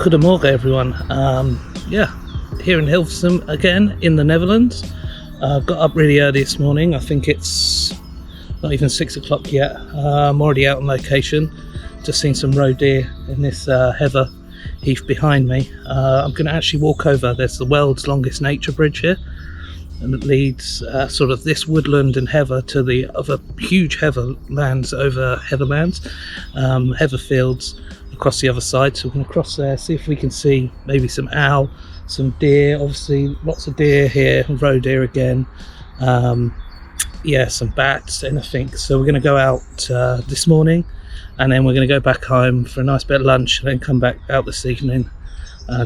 Goedemorgen everyone. Yeah, here in Hilversum again in the Netherlands. Got up really early this morning. I think it's not even 6 o'clock yet. I'm already out on location. Just seen some roe deer in this heather heath behind me. I'm going to actually walk over. There's the world's longest nature bridge here, and it leads sort of this woodland and heather to the other huge heather lands over heatherlands, heather fields across the other side. So we're going to cross there, see if we can see maybe some owl, some deer, obviously lots of deer here, roe deer again, yeah, some bats, anything. So we're going to go out this morning, and then we're going to go back home for a nice bit of lunch, and then come back out this evening,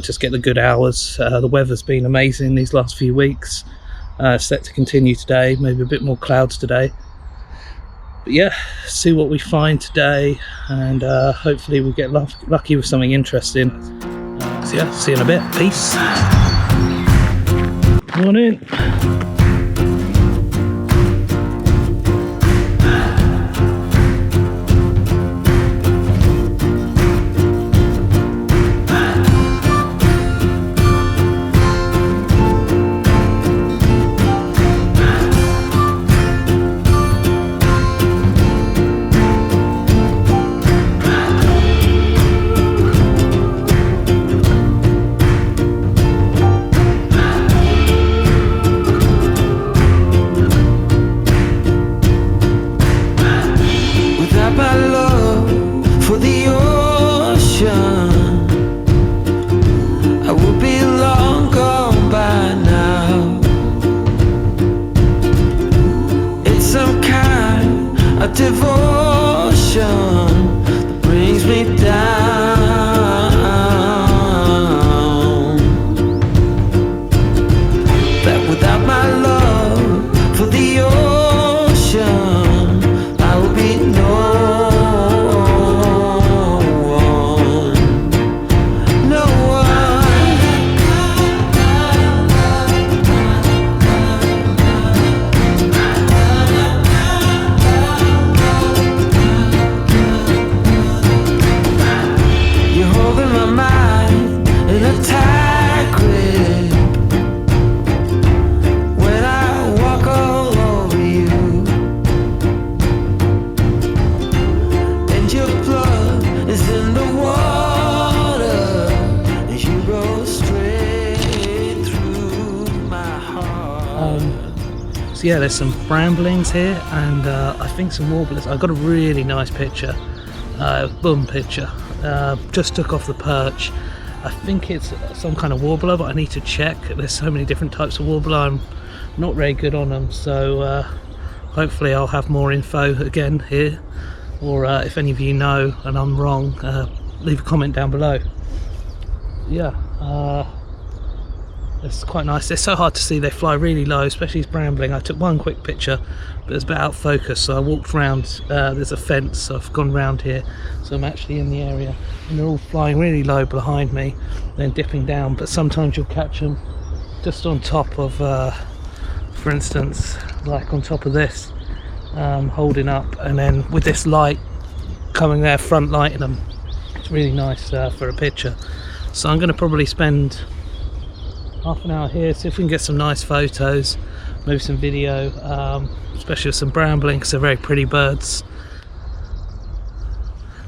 just get the good hours. The weather's been amazing these last few weeks. Set to continue today, maybe a bit more clouds today, but yeah, see what we find today, and hopefully we get lucky with something interesting. So yeah, see you in a bit. Peace. Morning. So yeah, there's some bramblings here, and I think some warblers. I got a really nice picture, boom picture. Just took off the perch. I think it's some kind of warbler, but I need to check. There's so many different types of warbler. I'm not very good on them, so hopefully I'll have more info again here, or if any of you know and I'm wrong, leave a comment down below. Yeah, it's quite nice. They're so hard to see. They fly really low, especially as brambling. I took one quick picture, but it's a bit out of focus, so I walked around. There's a fence, so I've gone round here, so I'm actually in the area, and they're all flying really low behind me, then dipping down. But sometimes you'll catch them just on top of, for instance, like on top of this, holding up, and then with this light coming there, front lighting them. It's really nice for a picture. So I'm going to probably spend half an hour here, see if we can get some nice photos, maybe some video, especially with some brambling, because they're very pretty birds.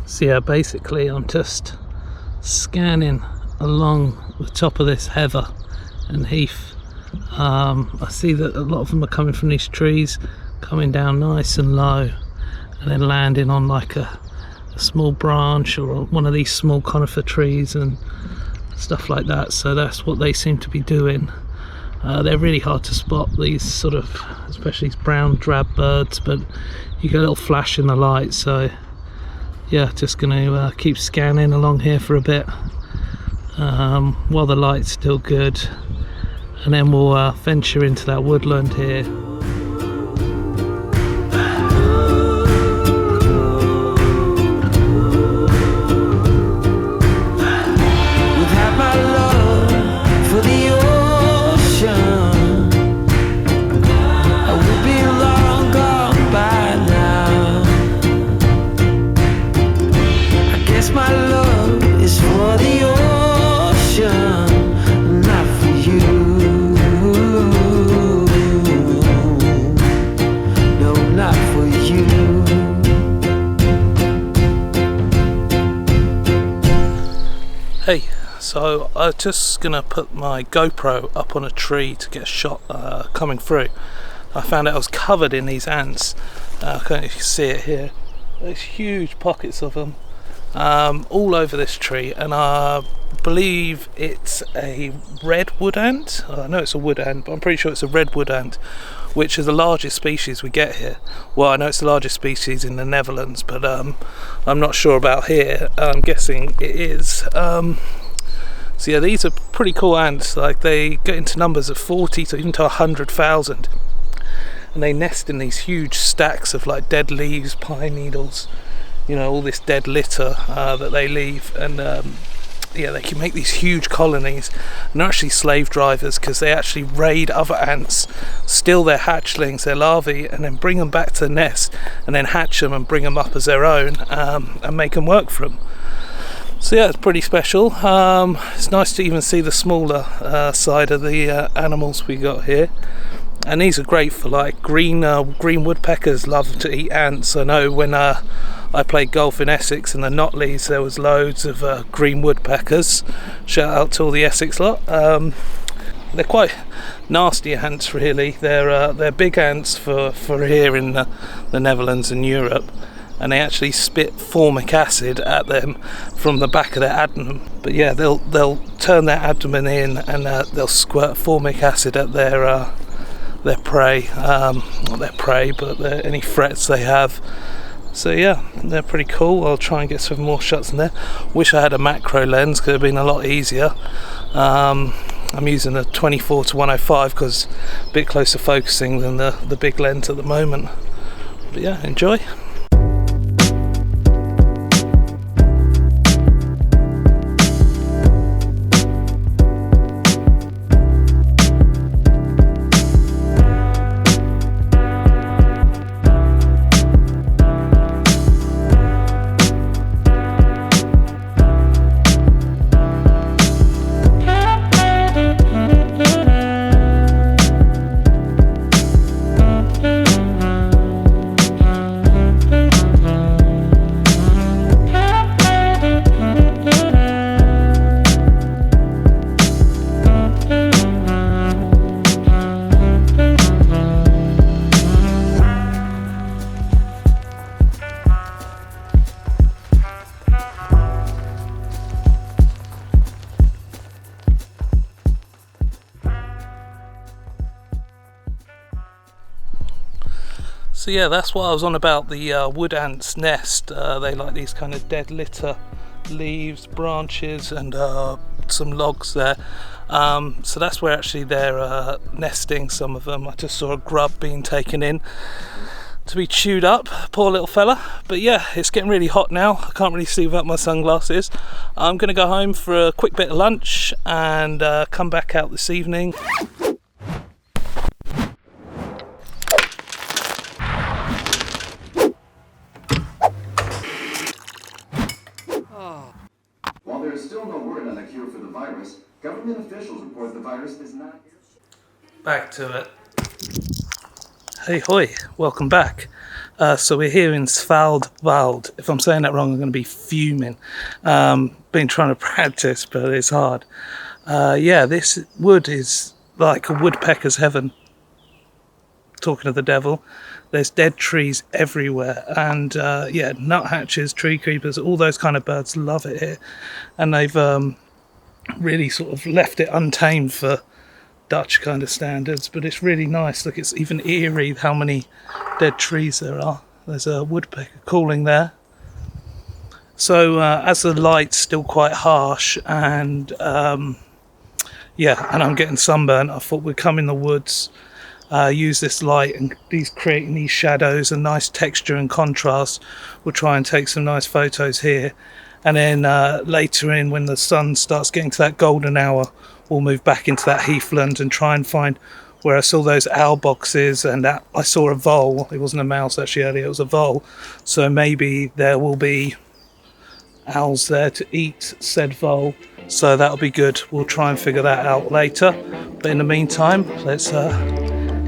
So yeah, basically I'm just scanning along the top of this heather and heath. I see that a lot of them are coming from these trees, coming down nice and low, and then landing on like a small branch or one of these small conifer trees and stuff like that. So that's what they seem to be doing. They're really hard to spot, these sort of, especially these brown drab birds, but you get a little flash in the light. So yeah, just going to keep scanning along here for a bit while the light's still good, and then we'll venture into that woodland here. My love is for the ocean. Hey, so I'm just gonna put my GoPro up on a tree to get a shot coming through. I found out I was covered in these ants. I don't know if you can see it here. There's huge pockets of them all over this tree, and I believe it's a red wood ant. I know it's a wood ant, but I'm pretty sure it's a red wood ant, which is the largest species we get here. Well, I know it's the largest species in the Netherlands, but I'm not sure about here. I'm guessing it is. So yeah, these are pretty cool ants. Like, they get into numbers of 40 to even to 100,000, and they nest in these huge stacks of like dead leaves, pine needles, you know, all this dead litter that they leave. And yeah, they can make these huge colonies, and they're actually slave drivers, because they actually raid other ants, steal their hatchlings, their larvae, and then bring them back to the nest, and then hatch them and bring them up as their own, and make them work for them. So yeah, it's pretty special. It's nice to even see the smaller side of the animals we got here. And these are great for like green woodpeckers love to eat ants. I know when I played golf in Essex in the Knotleys, there was loads of green woodpeckers. Shout out to all the Essex lot. They're quite nasty ants, really. They're big ants for here in the Netherlands and Europe, and they actually spit formic acid at them from the back of their abdomen. But yeah, they'll turn their abdomen in, and they'll squirt formic acid at their prey, not their prey, but any threats they have. So yeah, they're pretty cool. I'll try and get some more shots in there. Wish I had a macro lens, could have been a lot easier. I'm using a 24 to 105 because a bit closer focusing than the big lens at the moment. But yeah, enjoy. So yeah, that's what I was on about, the wood ants' nest. They like these kind of dead litter, leaves, branches, and some logs there. So that's where actually they're nesting, some of them. I just saw a grub being taken in to be chewed up, poor little fella. But yeah, it's getting really hot now. I can't really see without my sunglasses. I'm going to go home for a quick bit of lunch and come back out this evening. While there is still no word on a cure for the virus, government officials report the virus is not... Back to it. Hey hoy, welcome back. So we're here in Svalbard. If I'm saying that wrong, I'm going to be fuming. Been trying to practice, but it's hard. Yeah, this wood is like a woodpecker's heaven. Talking of the devil. There's dead trees everywhere, and yeah, nuthatches, tree creepers, all those kind of birds love it here, and they've really sort of left it untamed for Dutch kind of standards. But it's really nice. Look, it's even eerie how many dead trees there are. There's a woodpecker calling there. So as the light's still quite harsh, and yeah, and I'm getting sunburnt, I thought we'd come in the woods, use this light and creating these shadows and nice texture and contrast. We'll try and take some nice photos here, and then later in, when the sun starts getting to that golden hour, we'll move back into that heathland and try and find where I saw those owl boxes, and that I saw a vole. It wasn't a mouse actually earlier, it was a vole, so maybe there will be owls there to eat said vole, so that'll be good. We'll try and figure that out later, but in the meantime, let's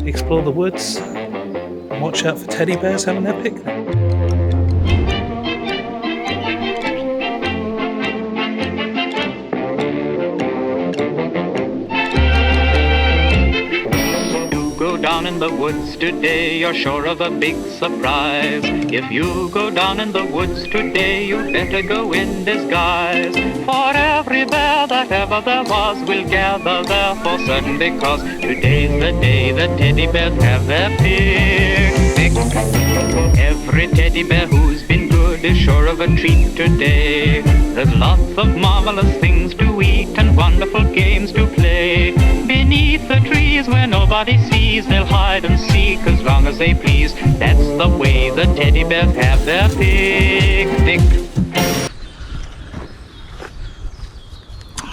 explore the woods and watch out for teddy bears having their picnic. in the woods today, you're sure of a big surprise. If you go down in the woods today, you better go in disguise. For every bear that ever there was will gather there for certain, because today's the day the teddy bears have their picnic. Every teddy bear who's been good is sure of a treat today. There's lots of marvelous things to eat and wonderful games to play. Beneath the trees where nobody sees, they'll hide and seek as long as they please. That's the way the teddy bears have their picnic.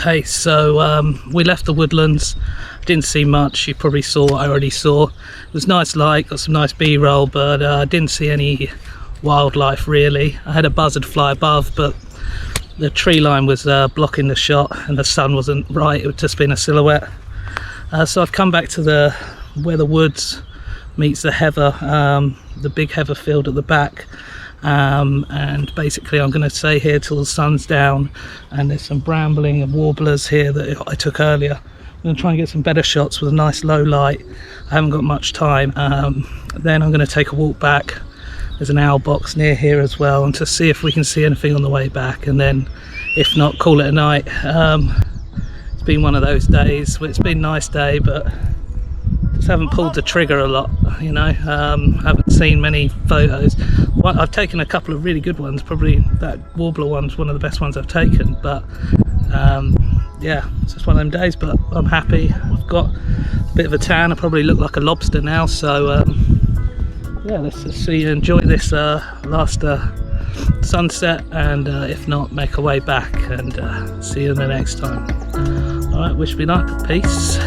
Hey, so we left the woodlands, didn't see much. You probably saw what I already saw. It was nice light, got some nice b-roll, but I didn't see any wildlife really. I had a buzzard fly above, but the tree line was blocking the shot and the sun wasn't right, it would just been a silhouette. So I've come back to where the woods meets the heather, the big heather field at the back. And basically I'm going to stay here till the sun's down, and there's some brambling and warblers here that I took earlier. I'm going to try and get some better shots with a nice low light. I haven't got much time. Then I'm going to take a walk back. There's an owl box near here as well, and to see if we can see anything on the way back, and then if not, call it a night. It's been one of those days. It's been a nice day, but just haven't pulled the trigger a lot, you know. Haven't seen many photos. I've taken a couple of really good ones. Probably that warbler one's one of the best ones I've taken, but yeah, it's just one of them days, but I'm happy. I've got a bit of a tan. I probably look like a lobster now, so yeah, let's just see, enjoy this last sunset, and if not, make our way back, and see you in the next time. Alright, wish me luck. Peace.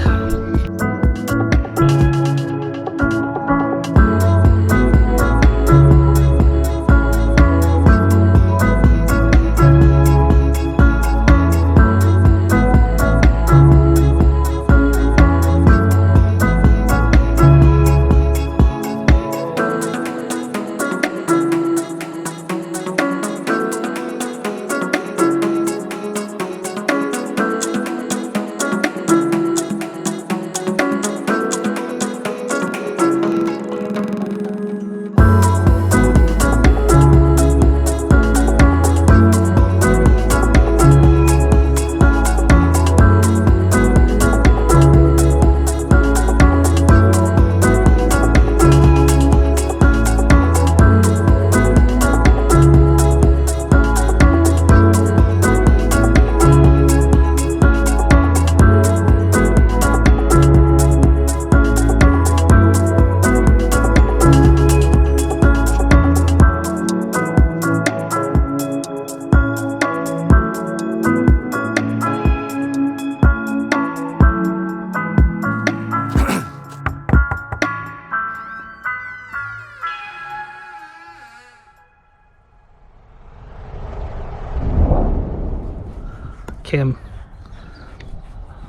Kim,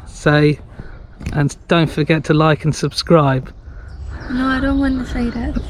say, and don't forget to like and subscribe. No, I don't want to say that.